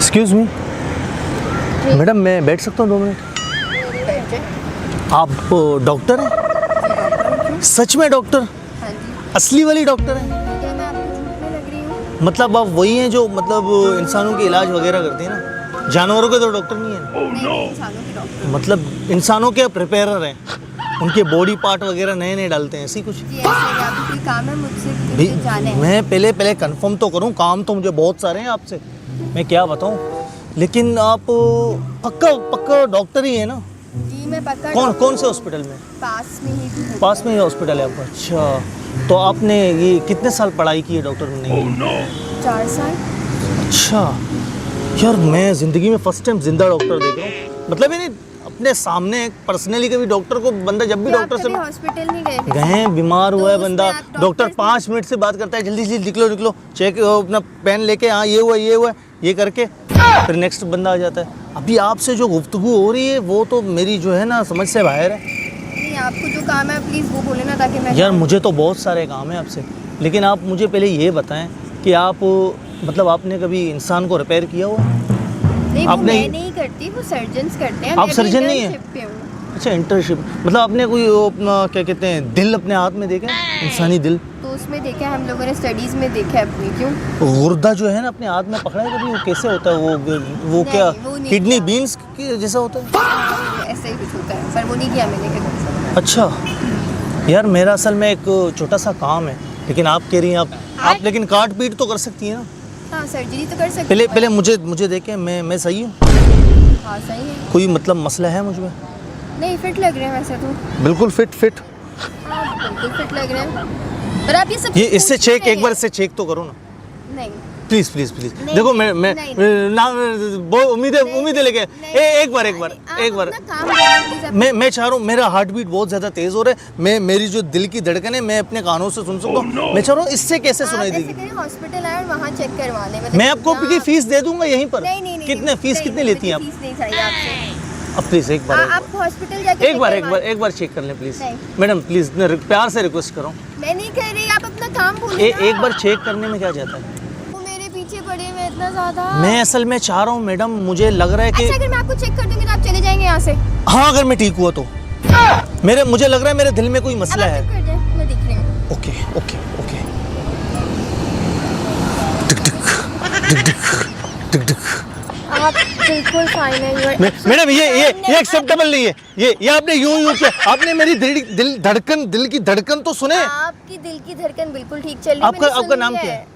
Excuse me madam, मैं बैठ सकता हूँ 2 मिनट? आप डॉक्टर हैं? सच में डॉक्टर? हाँ जी। असली वाली डॉक्टर हैं? क्या मैं आपको झूठ में लग रही हूँ? मतलब आप वही हैं जो मतलब इंसानों के इलाज वगैरह करती हैं ना? जानवरों के तो डॉक्टर नहीं हैं? नहीं, इंसानों की डॉक्टर। मतलब इंसानों के प्रिपेयरर हैं, उनके बॉडी पार्ट वगैरह नए नए डालते हैं, ऐसी कुछ? जी ऐसे ही आपको कोई काम है मुझसे भी मुझे जाना है। मैं पहले कंफर्म तो करूं, काम तो मुझे बहुत सारे हैं आपसे, मैं क्या बताऊं, लेकिन आप पक्का डॉक्टर ही है ना? जी मैं पक्का कौन से हॉस्पिटल में? पास में ही थी। पास में ही हॉस्पिटल है आपका? अच्छा, तो आपने ये कितने साल पढ़ाई की है डॉक्टर बनने की? 4 साल। अच्छा यार, मैं ज़िंदगी में फर्स्ट टाइम जिंदा डॉक्टर देख रहा हूँ। मतलब ये नहीं अपने सामने पर्सनली कभी डॉक्टर को, बंदा जब भी क्या डॉक्टर आप से कभी हॉस्पिटल नहीं गए थे? गए हैं, बीमार हुआ है तो बंदा, उसमें आप डॉक्टर डॉक्टर 5 मिनट से बात करता है, जल्दी जल्दी निकलो चेक, अपना पेन लेके, हाँ ये हुआ ये करके फिर नेक्स्ट बंदा आ जाता है। अभी आपसे जो गुफ्तगू हो रही है वो तो मेरी जो है ना समझ से बाहर है। नहीं आपको जो काम है प्लीज़ वो बोले ना, ताकि मैं यार मुझे तो बहुत सारे काम है आपसे, लेकिन आप मुझे पहले ये बताएं कि आप मतलब आपने कभी इंसान को रिपेयर किया हुआ? नहीं आपने- वो मैं नहीं करती, वो सर्जन्स करते हैं। आप मैं भी सर्जन नहीं हैं? internship पे हूँ। अच्छा, इंटर्नशिप मतलब आपने कोई वो अपना क्या कहते हैं दिल अपने हाथ में देखा है? इंसानी दिल तो उसमें देखा है, हम लोगों ने स्टडीज़ में देखा है अपनी। क्यों? गुर्दा जो है ना अपने हाथ में पकड़ा है कभी? वो कैसे होता है वो नहीं, क्या वो नहीं किडनी किया। बीन्स के जैसा होता है? ऐसा ही कुछ होता है, पर वो नहीं किया मैंने कभी। अच्छा यार, मेरा असल में एक छोटा सा काम है, लेकिन आप कह रही हैं आप लेकिन काट पीट तो कर सकती हैं ना? हाँ सर्जरी तो कर सकते पहले मुझे देखें, मैं सही हूँ? हाँ सही है। कोई मतलब मसला है मुझ में? नहीं फिट लग रहे हैं वैसे तो। बिल्कुल फिट हाँ बिल्कुल फिट लग रहे हैं, पर आप ये सब ये इससे पूछते चेक एक हैं। बार इससे चेक तो करो ना नहीं प्लीज। नहीं, देखो मैं नहीं, ना बहुत उम्मीदें लेके नहीं, एक बार आप अपना काम करें, please, आप- मैं चाह रहा हूँ, मेरा हार्ट बीट बहुत ज़्यादा तेज़ हो रहा है, मेरी जो दिल की धड़कन है मैं अपने कानों से सुन सकता हूँ। मैं चाह रहा हूँ इससे कैसे सुनाई आप ऐसे देगी? करें, हॉस्पिटल आए और वहाँ चेक करवा लें। मतलब मैं आपको यहाँ- की फीस दे दूंगा यहीं पर। नहीं कितने फीस कितने लेती हैं आप? फीस नहीं चाहिए आपसे। अब प्लीज़ एक बार आप हॉस्पिटल जाके एक बार चेक कर लें प्लीज़ नहीं। मैडम, प्लीज़ प्यार से रिक्वेस्ट कर रहा हूँ। मैं नहीं कर रही, आप अपना काम बोलिए ना। एक बार चेक करने में क्या जाता है? वो मेरे पीछे पड़े हुए इतना ज्यादा। मैं असल में चाह रहा हूँ मैडम, मुझे लग रहा है कि अच्छा अगर मैं आपको चेक कर दूंगी तो आप चले जाएंगे यहाँ से? हाँ, अगर मैं ठीक हुआ तो मुझे लग रहा है मेरे दिल में कोई अब मसला आप है। चुप कर जाए, मैं देख रही हूँ। ओके टिक टिक आप बिल्कुल फाइन है। मैडम ये एक्सेप्टेबल नहीं है। ये आपने यूं किया, आपने मेरी दिल की धड़कन तो सुने। आपकी दिल की धड़कन बिल्कुल ठीक चल रही है। आपका नाम क्या है?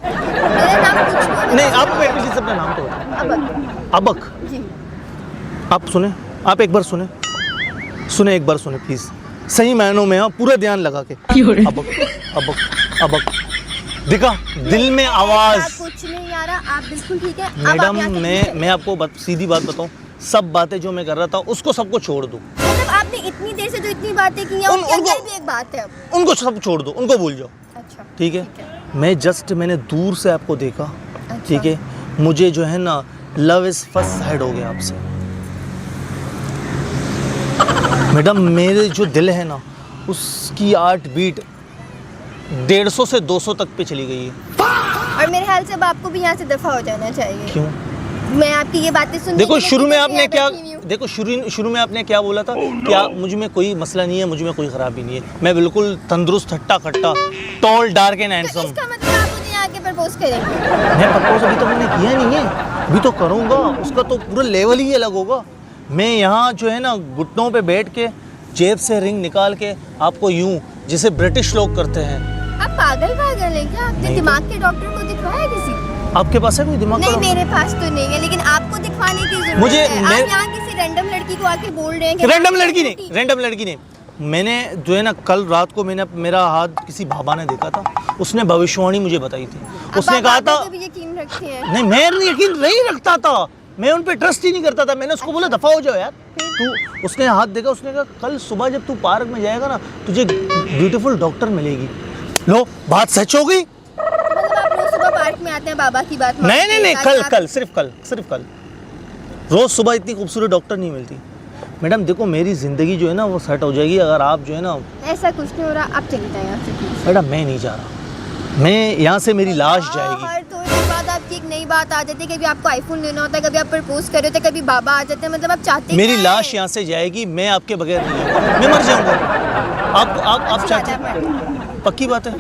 मेरा नाम कुछ नहीं, आप प्लीज अपना नाम तो बताओ। अबक। जी। आप सुने, आप एक बार सुने एक बार सुने प्लीज, सही मायनों में, हाँ पूरा ध्यान लगा के। अबक दिखा दिल में आवाज। कुछ नहीं आ रहा, आप बिल्कुल ठीक है। मैडम मैं आपको सीधी बात बताऊं, सब बातें जो मैं कर रहा था उसको सबको छोड़ दूं। मतलब आपने इतनी देर से जो इतनी बातें की हैं उनके अंदर भी एक बात है। उनको सब छोड़ दो, उनको भूल जाओ। अच्छा ठीक है। मैंने दूर से आपको देखा। अच्छा। ठीक है, मुझे जो है ना लव इज फर्स्ट साइड हो गया आपसे। मैडम मेरे जो दिल है ना उसकी 8 बीट 150 से 200 तक पे चली गई है। और मेरे ख्याल से अब आपको भी यहाँ से दफा हो जाना चाहिए। क्यों? मैं आपकी ये बातें सुन देखो शुरू में आपने क्या बोला था कि मुझ में कोई मसला नहीं है, मुझ में कोई खराबी नहीं है, मैं बिल्कुल तंदुरुस्त, हट्टा कट्टा, टॉल, डार्क एंड हैंडसम। इसका मतलब आप मुझे आके प्रपोज करेंगे? मैं प्रपोज अभी तो मैंने किया नहीं है, अभी तो करूँगा, उसका तो पूरा लेवल ही अलग होगा। मैं यहाँ जो है ना घुटनों पे बैठ के जेब से रिंग निकाल के आपको यूं, जिसे ब्रिटिश लोग करते हैं। आप पागल हैं क्या? आपने नहीं दिमाग के डॉक्टर को दिखवाया किसी? आपके पास है कोई दिमाग का नहीं डॉक्टर? मेरे पास तो नहीं है, लेकिन आपको दिखवाने की जरूरत मुझे- है। मैं- आप यहाँ किसी रैंडम लड़की को आके बोल रहे हैं कि रैंडम लड़की नहीं। मैंने जो है ना कल रात को मेरा हाथ किसी बाबा ने देखा था, उसने भविष्यवाणी मुझे बताई थी। उसने कहा था, भी यकीन रखते हैं। नहीं मैं यकीन नहीं रखता था, मैं उन पे ट्रस्ट ही नहीं करता था। मैंने उसको बोला दफा हो जाओ यार तू। उसने हाथ देखा, उसने कहा कल सुबह जब तू पार्क में जाएगा ना तुझे ब्यूटीफुल डॉक्टर मिलेगी। लो बात सच हो गई। मतलब आप रोज सुबह पार्क में आते हैं बाबा की बात मानते नहीं हैं, कल सिर्फ कल रोज सुबह इतनी खूबसूरत डॉक्टर नहीं मिलती। मैडम देखो मेरी ज़िंदगी जो है ना वो सेट हो जाएगी अगर आप जो है ना। ऐसा कुछ नहीं हो रहा, आप चले जाए यहाँ से प्लीज। मैडम मैं नहीं जा रहा, मैं यहाँ से मेरी लाश जाएगी। हर थोड़ी देर बाद आपकी एक नई बात आ जाती है, कभी आपको आईफोन लेना होता है, कभी आप प्रपोज कर रहे होते, कभी बाबा आ जाते हैं, मतलब आप चाहते मेरी क्या लाश है? यहाँ से जाएगी, मैं आपके बगैर नहीं जाऊंगा, मैं मर जाऊंगा। आप अच्छी चाहते बात है, हैं? पक्की बात है।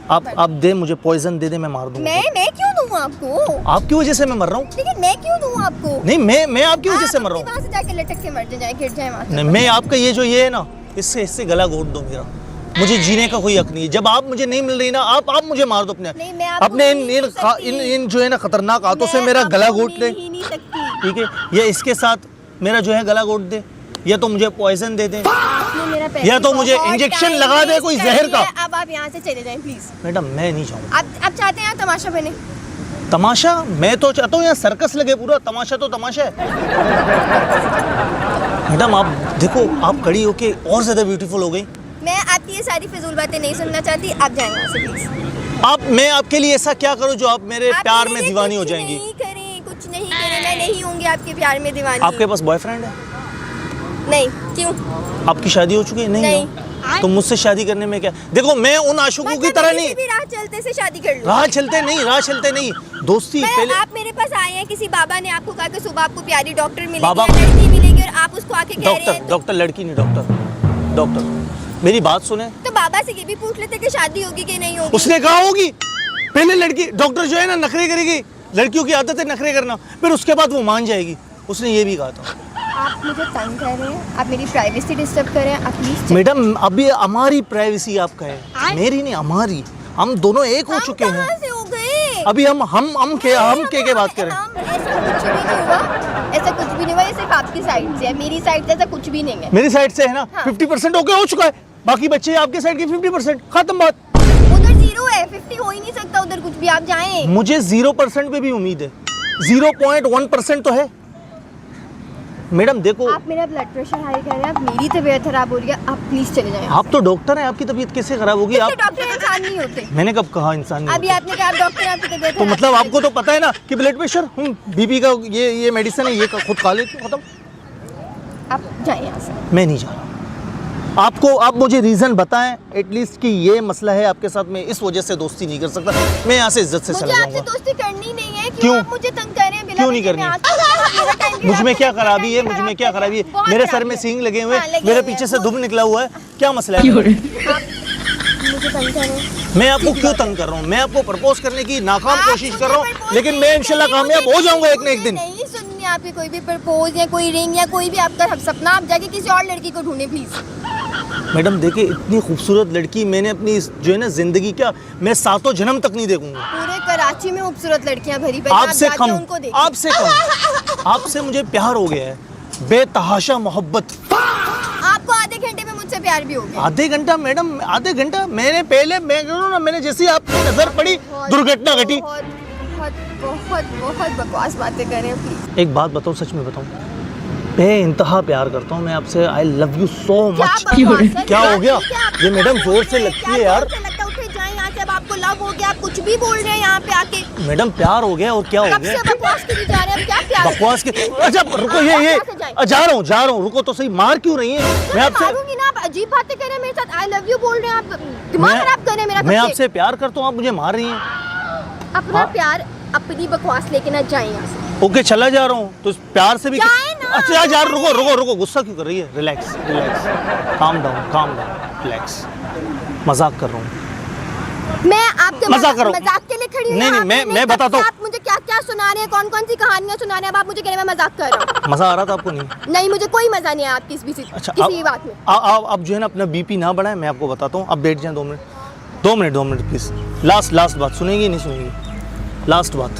आप दे, मुझे पॉइजन दे दे, मैं मार दूंगा। मैं क्यों दूँ आपको? आपकी वजह से मैं मर रहा हूँ। लेकिन मैं क्यों दूँ आपको? नहीं, मैं आपकी वजह से मर रहा हूँ। वहाँ से जाके लटक के मर जाए, गिर जाए वहाँ से। नहीं, मैं आपका ये है ना, इससे गला घोट दो मेरा। मुझे जीने का कोई हक नहीं है। जब आप मुझे नहीं मिल रही ना, आप मुझे मार दो अपने। नहीं, मैं आपको अपने भूल नहीं सकती। इन जो है ना खतरनाक हाथों से मेरा गला घोट ले, ही नहीं सकती। ठीक है? या इसके साथ मेरा जो है गला घोट दे, या तो मुझे पॉइजन दे दे, आपने मेरा पैसे या तो मुझे बहुत इंजेक्शन टाइम लगा दे वेस्ट कोई कर जहर दिया। का। अब आप यहाँ से चले जाएं प्लीज। मैडम मैं नहीं चाहूँगा आप चाहते हैं यहाँ तमाशा बने? तमाशा। मैं तो चाहता हूँ यहाँ सर्कस लगे पूरा। तमाशा तो तमाशा है। मैडम आप देखो, आप खड़ी होके और ज्यादा ब्यूटीफुल हो गई। मैं आपकी ये सारी फिजूल बातें नहीं सुनना चाहती, आप जाएं यहाँ से प्लीज। मैं आपके लिए ऐसा क्या करूँ जो आप मेरे आप प्यार मेरे में लिए दीवानी हो कुछ जाएंगी? नहीं करें, कुछ नहीं करें, मैं नहीं होंगी आपके प्यार में दीवानी। आपके पास बॉयफ्रेंड है? नहीं, क्यों? आपकी शादी हो चुकी है? नहीं। है। तो मुझसे शादी करने में क्या? देखो मैं उन आशिकों की तरह नहीं, भी राह चलते से शादी कर लूं। राह चलते नहीं, दोस्ती पहले। आप मेरे पास आए हैं, किसी बाबा ने आपको कहा कि सुबह आपको प्यारी डॉक्टर मिलेगी, बाबा- लड़की मिलेगी, और आप उसको आके कह रहे हैं डॉक्टर लड़की नहीं, डॉक्टर मेरी बात सुने। तो बाबा से ये भी पूछ लेते कि शादी होगी कि नहीं होगी। उसने कहा होगी। पहले लड़की डॉक्टर जो है ना नखरे करेगी, लड़कियों की आदत है नखरे करना, फिर उसके बाद वो मान जाएगी। उसने ये भी कहा था। आप मुझे तंग कर रहे हैं, आप मेरी प्राइवेसी डिस्टर्ब कर रहे हैं, आप प्लीज। मैडम अभी हमारी प्राइवेसी आपका है, मेरी नहीं, हमारी। हम दोनों एक हो चुके हैं। कहाँ से हो गए? अभी हम के बात करें। ऐसा कुछ भी नहीं हुआ, ऐसा कुछ भी नहीं हुआ, ये सिर्फ आपकी साइड से है, मेरी साइड से ऐसा कुछ भी नहीं है। मेरी साइड से है ना, हाँ। 50% ओके हो चुका है, बाकी बच्चे आपके साइड के 50%, खत्म बात। उधर 0 है, 50 हो ही नहीं सकता उधर कुछ भी, आप जाएं। मुझे 0% पे भी उम्मीद है, 0.1% तो है। मैडम देखो, आप मेरा ब्लड प्रेशर हाई कर रहे हैं, आप मेरी तबीयत खराब हो रही है, आप प्लीज चले जाएं। आप तो डॉक्टर हैं, आपकी तबीयत कैसे खराब होगी? आप डॉक्टर इंसान नहीं होते। मैंने कब कहा इंसान नहीं अभी होते? आपने कहा आप डॉक्टर हैं, आपकी तबीयत तो खराब मतलब है। आपको तो पता है ना कि ब्लड प्रेशर, बीपी का ये मेडिसिन है, ये खुद खा लेती हूँ, खत्म। आप जाएं यहाँ से। मैं नहीं जा रहा। आप मुझे रीजन बताएं एटलीस्ट कि ये मसला है आपके साथ, मैं इस वजह से दोस्ती नहीं कर सकता, मैं यहाँ से इज्जत से चला मुझे आपसे जाऊंगा। दोस्ती करनी नहीं है। क्यों? आप मुझे तंग कर रहे हैं? बिना क्यों नहीं वजह करनी? मैं आज- मुझ में क्या खराबी है? बहुत मुझ में क्या खराबी है? बहुत मेरे सर खराबी में है। सींग लगे हुए हाँ, हैं, लगे मेरे हुए पीछे हैं। से धुप निकला हुआ है, क्या मसला है? मुझे तंग कर रहे हैं। मैं आपको क्यों तंग कर रहा हूँ? मैं आपको प्रपोज करने की नाकाम आप कोशिश मुझे कर रहा हूँ, propose लेकिन नहीं मैं इंशाल्लाह करनी, कामयाब मुझे हो जाऊंगा एक ना एक मुझे दिन। नहीं सुननी आपकी कोई भी प्रपोज या कोई रिंग या कोई भी आपका सपना, आप जाके किसी और लड़की को ढूंढे प्लीज। मैडम देखिए, इतनी खूबसूरत लड़की मैंने अपनी जो है ना जिंदगी क्या, मैं 7 जन्म तक नहीं देखूंगा। पूरे कराची में खूबसूरत लड़कियां भरी पड़ी, आपसे आप कम, जाके उनको देखिए। आपसे मुझे प्यार हो गया है, बेतहाशा मोहब्बत। आपको आधे घंटे में मुझसे प्यार भी हो गया। आधे घंटा? मैडम आधे घंटा? मैंने जैसे ही आपकी नजर पड़ी, दुर्घटना घटी। बहुत बहुत बहुत बहुत बकवास बातें कर रहे हैं प्लीज। एक बात बताओ, सच में बताऊं, बेइंतहा प्यार करता हूँ मैं आपसे। I love you so much. क्या हो गया? ये मैडम जोर से लगती है यार। उठे जाएं यहाँ से, अब आपको लव हो गया, आप कुछ भी बोल रहे हैं यहाँ पे आके। मैडम प्यार हो गया और क्या हो कब गया? से बकवास करी जा रहे हैं, अब क्या प्यार? बकवास के अच्छा रुको, ये जा रहा हूँ, रुको तो सही, मार क्यों रही है? मैं आपसे मारूंगी ना, आप अजीब बातें कर रहे हैं मेरे साथ। आई लव यू बोल रहे हैं, आप दिमाग खराब कर रहे हैं मेरा। मैं आपसे प्यार करता हूँ, आप मुझे मार रही हैं। अपना प्यार, अपनी बकवास लेके ना जाए यहाँ से। ओके चला जा रहा हूँ, तो इस प्यार से भी जाए ना। अच्छा यार, रुको, गुस्सा क्यों कर रही है? Relax, calm down, relax. मजाक कर रहा हूँ। मैं आपके मजाक करो। मजाक के लिए खड़ी हूँ। नहीं, मैं बताता हूँ। आप मुझे क्या क्या सुना रहे हैं, कौन कौन सी कहानियाँ सुना रहे हैं, अब आप मुझे कह रहे हैं मैं मजाक कर रहा हूँ। मजा आ रहा था आपको? नहीं नहीं, मुझे कोई मजा नहीं आया आपकी अच्छा, किसी बात में। आप जो है ना अपना बीपी ना बढ़ाएं, मैं आपको बताता हूँ। आप बैठ जाएं 2 मिनट प्लीज। लास्ट बात सुनेंगी? नहीं सुनेंगी? लास्ट बात,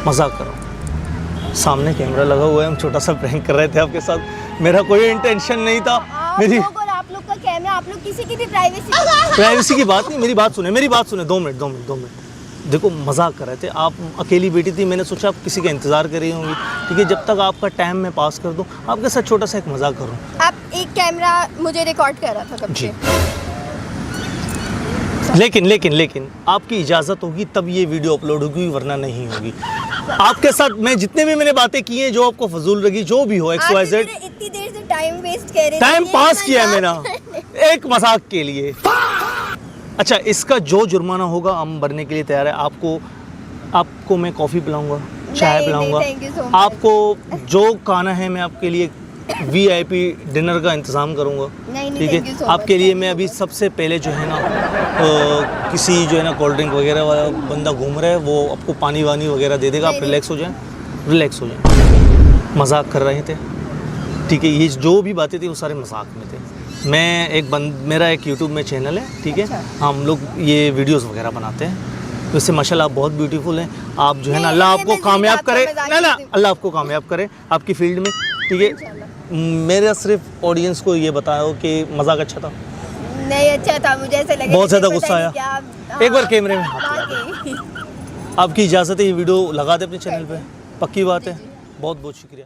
मजाक कर रहा हूँ, सामने कैमरा लगा हुआ है, हम छोटा सा प्रैंक कर रहे थे आपके साथ, मेरा कोई इंटेंशन नहीं था। मेरी आप लोग का कैमरा, आप लोग किसी की भी प्राइवेसी प्राइवेसी की बात नहीं, मेरी बात सुने 2 मिनट। देखो मजाक कर रहे थे, आप अकेली बेटी थी, मैंने सोचा आप किसी का इंतजार कर रही होंगी, ठीक है? जब तक आपका टाइम मैं पास कर दूं, आपके साथ छोटा सा एक मजाक करूं। आप एक कैमरा मुझे रिकॉर्ड कर रहा था कब जी। से। लेकिन आपकी इजाज़त होगी तब ये वीडियो अपलोड होगी, वरना नहीं होगी। आपके साथ मैं जितने भी मैंने बातें की हैं, जो आपको फजूल लगी, जो भी हो, XYZ, इतनी देर से टाइम वेस्ट कर रहे थे, टाइम ये पास किया है मजाक मैंने एक मजाक के लिए। अच्छा, इसका जो जुर्माना होगा हम भरने के लिए तैयार है। आपको मैं कॉफ़ी पिलाऊंगा, चाय नहीं, पिलाऊंगा, thank you so much. आपको जो खाना है मैं आपके लिए VIP डिनर का इंतज़ाम करूंगा। नहीं, ठीक thank you है, so आपके much, लिए thank मैं you अभी so much. सबसे पहले जो है ना किसी जो है ना कोल्ड ड्रिंक वगैरह वाला बंदा घूम रहा है, वो आपको पानी वानी वगैरह दे देगा। आप नहीं, रिलैक्स हो जाएं, रिलैक्स हो जाएं। मजाक कर रहे थे, ठीक है, ये जो भी बातें थी वो सारे मजाक में थे। मेरा एक यूट्यूब में चैनल है, ठीक है, अच्छा। हम लोग ये वीडियोस वगैरह बनाते हैं। वैसे माशाल्लाह आप बहुत ब्यूटीफुल हैं। आप जो है ना, नहीं, अल्लाह नहीं, आपको मैं कामयाब आपका करे, मजाक ना ना, नहीं- अल्लाह आपको कामयाब करे आपकी फील्ड में, ठीक है। मेरा सिर्फ ऑडियंस को ये बताओ कि मजाक अच्छा था। नहीं अच्छा था, मुझे ऐसा लगा बहुत कि ज़्यादा पता गुस्सा नहीं आया। क्या- एक बार हाँ, कैमरे में हाथ लगा वाकई। आपकी इजाज़त है, ये वीडियो लगा दे अपने चैनल पे, पक्की बात है। बहुत बहुत शुक्रिया।